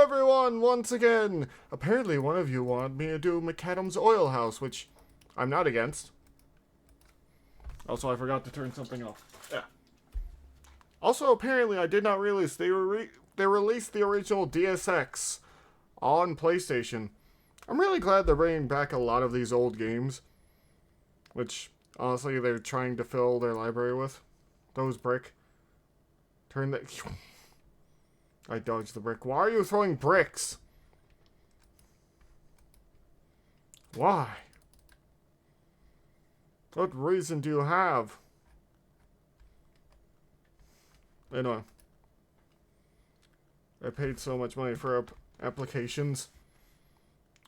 everyone, once again! Apparently one of you wanted me to do MACCADAM'S Oil House, which I'm not against. Also, I forgot to turn something off. Yeah. Also, apparently I did not realize they released the original DSX on PlayStation. I'm really glad they're bringing back a lot of these old games, which, honestly, they're trying to fill their library with. Those brick. Turn that... I dodged the brick. Why are you throwing bricks? Why? What reason do you have? Anyway. I paid so much money for applications.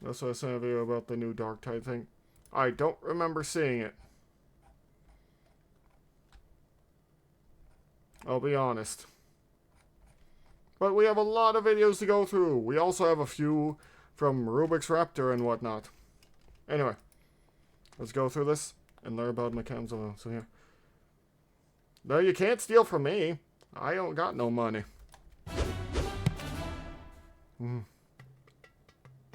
Also, I sent a video about the new Dark Tide thing. I don't remember seeing it. I'll be honest. But we have a lot of videos to go through. We also have a few from Rubik's Raptor and whatnot. Anyway, let's go through this and learn about MACCADAM'S. So here. No, you can't steal from me. I don't got no money.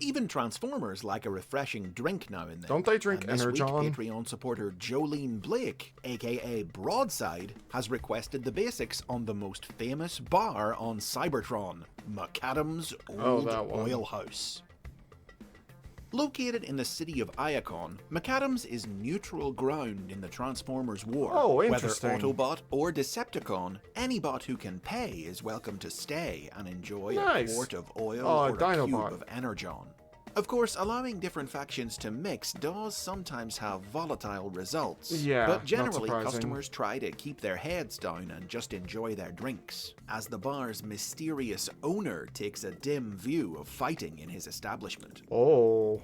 Even Transformers like a refreshing drink now and then. Don't they drink and this Energon? week, Patreon supporter Jolene Blake, aka Broadside, has requested the basics on the most famous bar on Cybertron, MACCADAM'S Old Oil House. Located in the city of Iacon, MACCADAM'S is neutral ground in the Transformers war. Oh, interesting. Whether Autobot or Decepticon, any bot who can pay is welcome to stay and enjoy a quart of oil or a cube of Energon. Of course, allowing different factions to mix does sometimes have volatile results, but generally customers try to keep their heads down and just enjoy their drinks, as the bar's mysterious owner takes a dim view of fighting in his establishment. Oh.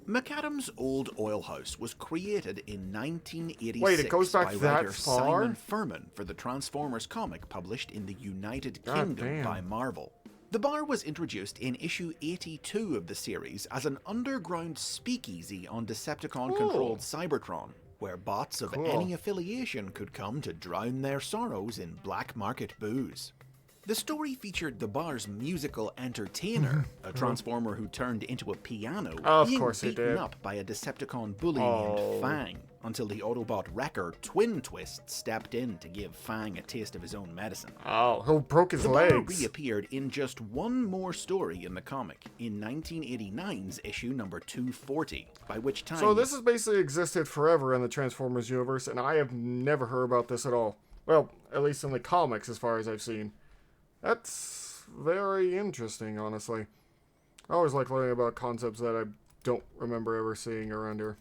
MACCADAM'S Old Oil House was created in 1986 Wait, it goes back by that writer far? Simon Furman for the Transformers comic published in the United Kingdom by Marvel. The bar was introduced in issue 82 of the series as an underground speakeasy on Decepticon-controlled Cybertron, where bots of any affiliation could come to drown their sorrows in black market booze. The story featured the bar's musical entertainer, a Transformer who turned into a piano, being beaten up by a Decepticon bully named Fang, until the Autobot wrecker Twin Twist stepped in to give Fang a taste of his own medicine. Oh, who broke his legs? The bar reappeared in just one more story in the comic, in 1989's issue number 240, by which time... So this has basically existed forever in the Transformers universe, and I have never heard about this at all. Well, at least in the comics, as far as I've seen. That's very interesting, honestly. I always like learning about concepts that I don't remember ever seeing around here.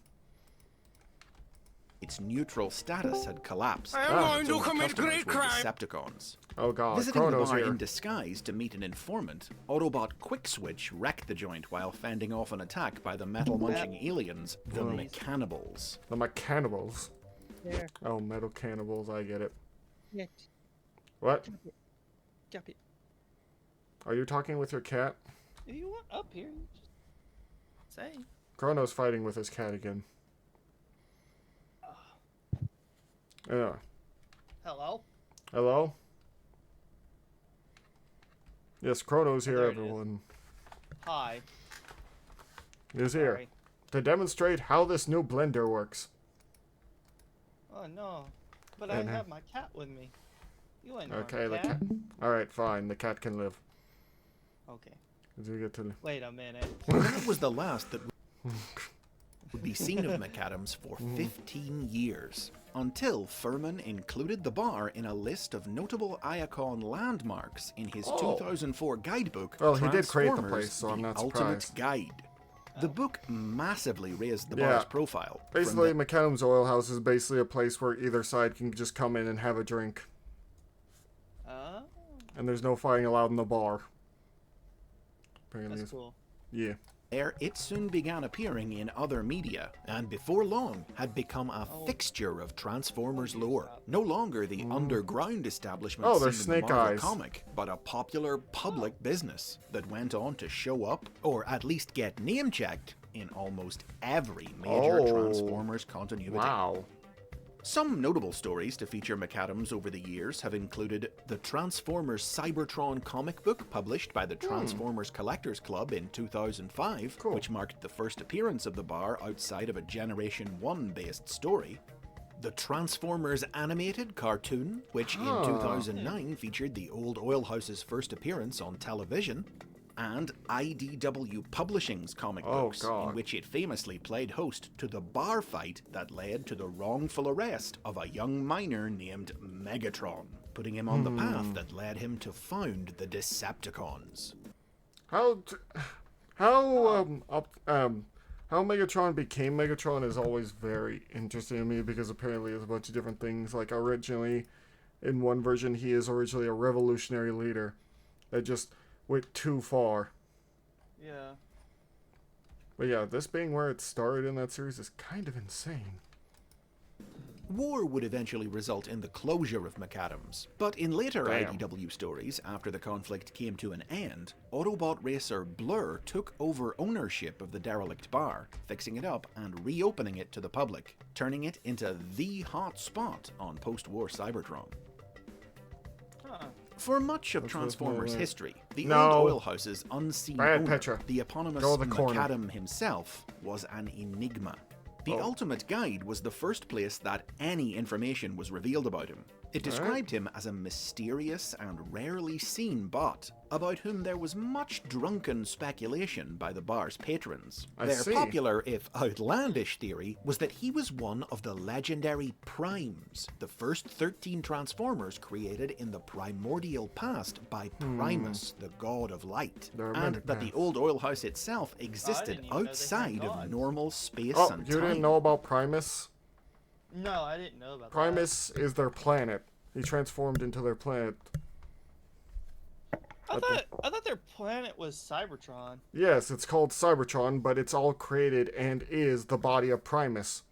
Its neutral status had collapsed. I am going to commit great crime! Decepticons. Oh god, Visiting Chrono's the bar here. in disguise to meet an informant, Autobot Quickswitch wrecked the joint while fending off an attack by the metal-munching aliens, the MACCADAM'S. The MACCADAM'S. There. Oh, metal cannibals, I get it. Yeah. What? Drop it. Are you talking with your cat? If you want up here, you just say. Chrono's fighting with his cat again. Yeah. Hello? Hello? Yes, Chrono's here, There it everyone. Hi. He's here Sorry. to demonstrate how this new blender works. Oh no. But I have my cat with me. You ain't Okay, the cat. cat. Alright, fine. The cat can live. Okay. Did you get to... Wait a minute. That was the last that would be seen of MACCADAM'S for 15 years, until Furman included the bar in a list of notable Iacon landmarks in his 2004 guidebook, Well, he did create the Transformers, place, so I'm not The Ultimate surprised. Guide. The book massively raised the bar's profile. Basically, MACCADAM'S Oil House is basically a place where either side can just come in and have a drink. And there's no fighting allowed in the bar. Apparently. That's cool. Yeah. There, it soon began appearing in other media, and before long had become a fixture of Transformers lore. No longer the underground establishment seen there's in the Snake Marvel Eyes. comic, but a popular public business that went on to show up, or at least get name-checked, in almost every major Transformers continuity. Wow. Some notable stories to feature McAdams over the years have included the Transformers Cybertron comic book published by the Transformers Collectors Club in 2005, Cool. which marked the first appearance of the bar outside of a Generation 1 based story. The Transformers animated cartoon, which in 2009 featured the old oil house's first appearance on television. And IDW Publishing's comic books, in which it famously played host to the bar fight that led to the wrongful arrest of a young miner named Megatron, putting him on the path that led him to found the Decepticons. How Megatron became Megatron is always very interesting to me, because apparently there's a bunch of different things. Like, originally, in one version, he is originally a revolutionary leader that just went too far. Yeah. But yeah, this being where it started in that series is kind of insane. War would eventually result in the closure of McAdam's, but in later IDW stories, after the conflict came to an end, Autobot racer Blur took over ownership of the derelict bar, fixing it up and reopening it to the public, turning it into the hot spot on post-war Cybertron. For much of Transformers history, the old oil house's unseen owner, the eponymous McAdam himself, was an enigma. The Ultimate Guide was the first place that any information was revealed about him. It described him as a mysterious and rarely seen bot, about whom there was much drunken speculation by the bar's patrons. Their popular, if outlandish, theory was that he was one of the legendary Primes, the first 13 Transformers created in the primordial past by Primus, the god of light, and that the old oil house itself existed outside of normal space and time. You didn't know about Primus? No, I didn't know about Primus is their planet. He transformed into their planet. I thought their planet was Cybertron. Yes, it's called Cybertron, but it's all created and is the body of Primus.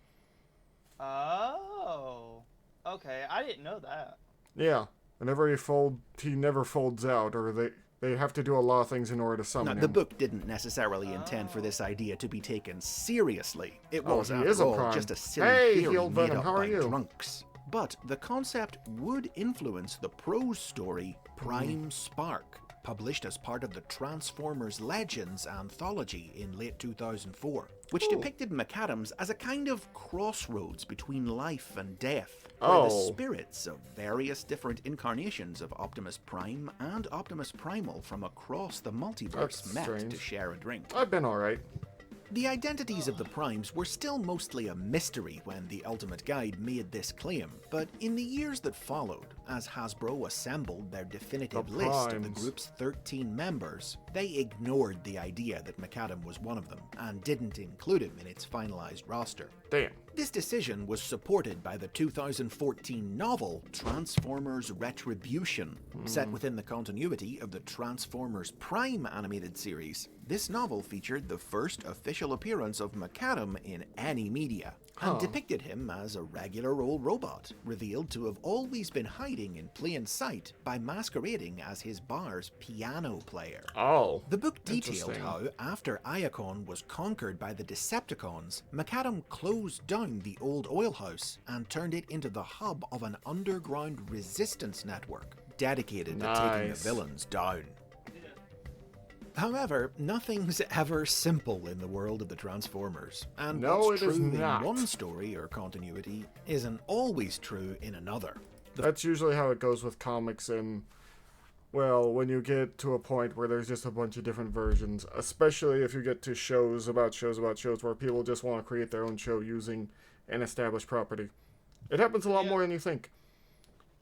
Oh. Okay, I didn't know that. Yeah. Whenever he never folds out, or they have to do a lot of things in order to summon him. The book didn't necessarily intend for this idea to be taken seriously. It was, after all, just a silly theory made up by drunks. But the concept would influence the prose story Prime Spark, published as part of the Transformers Legends anthology in late 2004, which depicted McAdams as a kind of crossroads between life and death, where the spirits of various different incarnations of Optimus Prime and Optimus Primal from across the multiverse met to share a drink. I've been alright. The identities of the Primes were still mostly a mystery when the Ultimate Guide made this claim, but in the years that followed, as Hasbro assembled their definitive list of the group's 13 members, they ignored the idea that McAdam was one of them, and didn't include him in its finalized roster. Damn. This decision was supported by the 2014 novel Transformers Retribution, set within the continuity of the Transformers Prime animated series. This novel featured the first official appearance of McAdam in any media, and depicted him as a regular old robot, revealed to have always been hiding in plain sight by masquerading as his bar's piano player. The book detailed how, after Iacon was conquered by the Decepticons, McAdam closed down the old oil house and turned it into the hub of an underground resistance network dedicated to taking the villains down. However, nothing's ever simple in the world of the Transformers, and what's true in one story or continuity isn't always true in another. That's usually how it goes with comics, and, well, when you get to a point where there's just a bunch of different versions, especially if you get to shows about shows where people just want to create their own show using an established property. It happens a lot more than you think.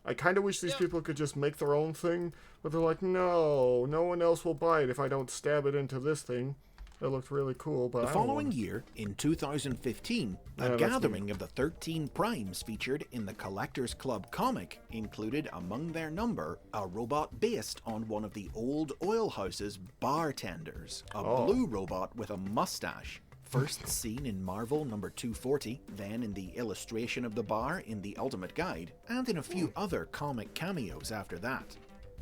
I kind of wish these people could just make their own thing, but they're like, no one else will buy it if I don't stab it into this thing. It looked really cool, but the following year, in 2015, a gathering of the 13 Primes featured in the Collectors Club comic included among their number a robot based on one of the old oil house's bartenders, a blue robot with a mustache. First seen in Marvel number 240, then in the illustration of the bar in the Ultimate Guide, and in a few other comic cameos after that.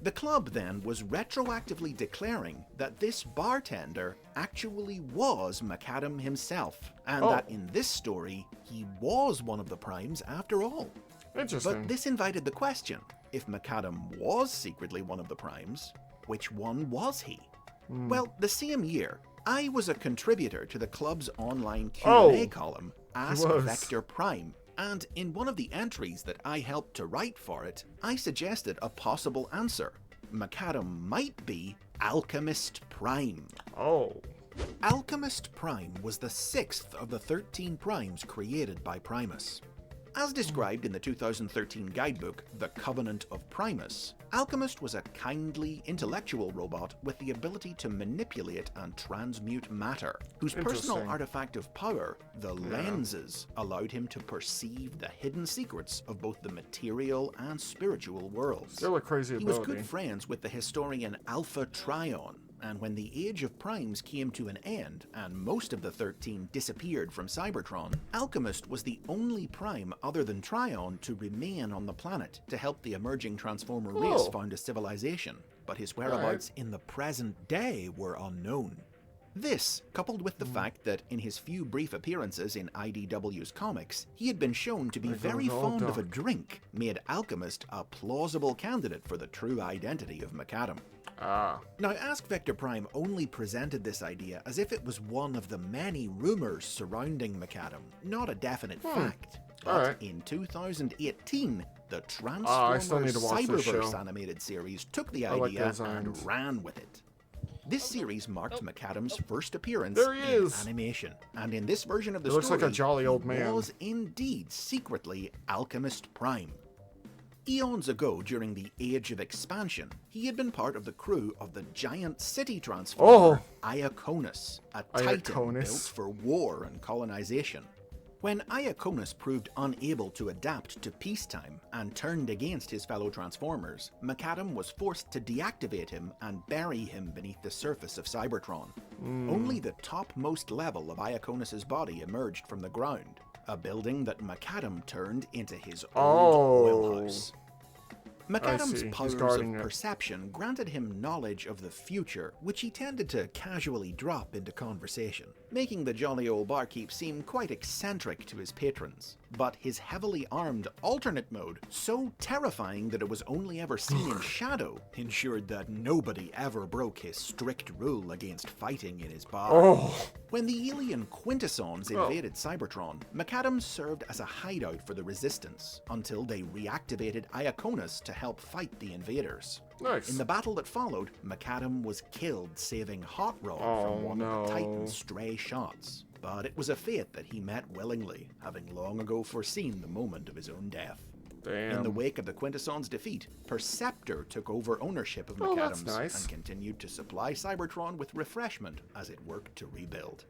The club then was retroactively declaring that this bartender actually was McAdam himself, and that in this story, he was one of the primes after all. Interesting. But this invited the question, if McAdam was secretly one of the primes, which one was he? Well, the same year, I was a contributor to the club's online Q&A column, Ask Vector Prime, and in one of the entries that I helped to write for it, I suggested a possible answer. McAdam might be Alchemist Prime. Oh. Alchemist Prime was the 6th of the 13 primes created by Primus. As described in the 2013 guidebook, The Covenant of Primus, Alchemist was a kindly, intellectual robot with the ability to manipulate and transmute matter, whose personal artifact of power, the lenses, allowed him to perceive the hidden secrets of both the material and spiritual worlds. Still a crazy ability. He was good friends with the historian Alpha Trion, and when the Age of Primes came to an end and most of the 13 disappeared from Cybertron, Alchemist was the only prime other than Trion to remain on the planet to help the emerging Transformer race found a civilization, but his whereabouts in the present day were unknown. This, coupled with the fact that in his few brief appearances in IDW's comics, he had been shown to be very fond of a drink, made Alchemist a plausible candidate for the true identity of McAdam. Now, Ask Vector Prime only presented this idea as if it was one of the many rumors surrounding McAdam, not a definite fact. But in 2018, the Transformers Cyberverse animated series took the idea and ran with it. This series marked McAdam's first appearance in animation, and in this version of the story, looks like a jolly old man. He was indeed secretly Alchemist Prime. Eons ago, during the Age of Expansion, he had been part of the crew of the giant city transformer Iaconus, a titan built for war and colonization. When Iaconus proved unable to adapt to peacetime and turned against his fellow Transformers, McAdam was forced to deactivate him and bury him beneath the surface of Cybertron. Only the topmost level of Iaconus's body emerged from the ground, a building that McAdam turned into his old oil house. McAdam's powers of perception granted him knowledge of the future, which he tended to casually drop into conversation, making the jolly old barkeep seem quite eccentric to his patrons. But his heavily armed alternate mode, so terrifying that it was only ever seen in shadow, ensured that nobody ever broke his strict rule against fighting in his bar. When the alien Quintessons invaded Cybertron, McAdam served as a hideout for the Resistance, until they reactivated Iaconus to help fight the invaders. In the battle that followed, McAdam was killed saving Hot Rod from one of the Titan's stray shots. But it was a fate that he met willingly, having long ago foreseen the moment of his own death. In the wake of the Quintessons' defeat, Perceptor took over ownership of McAdam's and continued to supply Cybertron with refreshment as it worked to rebuild.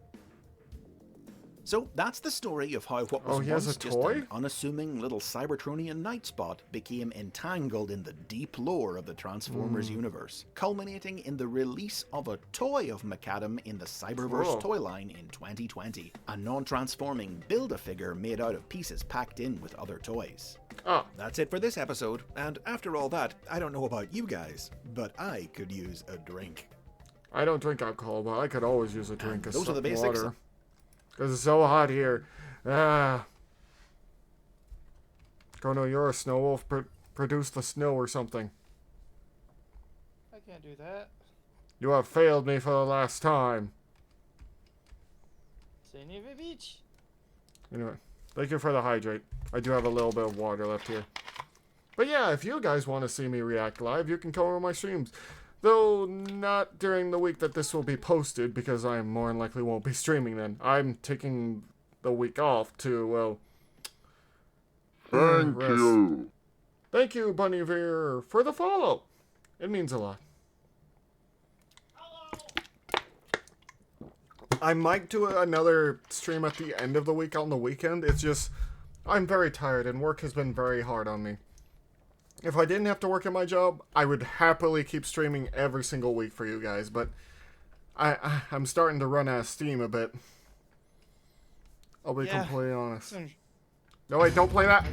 So that's the story of how what was once just an unassuming little Cybertronian nightspot became entangled in the deep lore of the Transformers universe, culminating in the release of a toy of McAdam in the Cyberverse toy line in 2020, a non-transforming Build-A-Figure made out of pieces packed in with other toys. That's it for this episode, and after all that, I don't know about you guys, but I could use a drink. I don't drink alcohol, but I could always use a drink of those are the basics. water. Because it's so hot here. Kono, you're a snow wolf. Produce the snow or something. I can't do that. You have failed me for the last time. Anyway, thank you for the hydrate. I do have a little bit of water left here. But yeah, if you guys want to see me react live, you can come over my streams. Though not during the week that this will be posted, because I more than likely won't be streaming then. I'm taking the week off to, well... Thank you. Thank you, Bunnyveer, for the follow. It means a lot. I might do another stream at the end of the week on the weekend. It's just, I'm very tired and work has been very hard on me. If I didn't have to work at my job, I would happily keep streaming every single week for you guys, but I'm starting to run out of steam a bit. I'll be completely honest. No, wait, don't play that!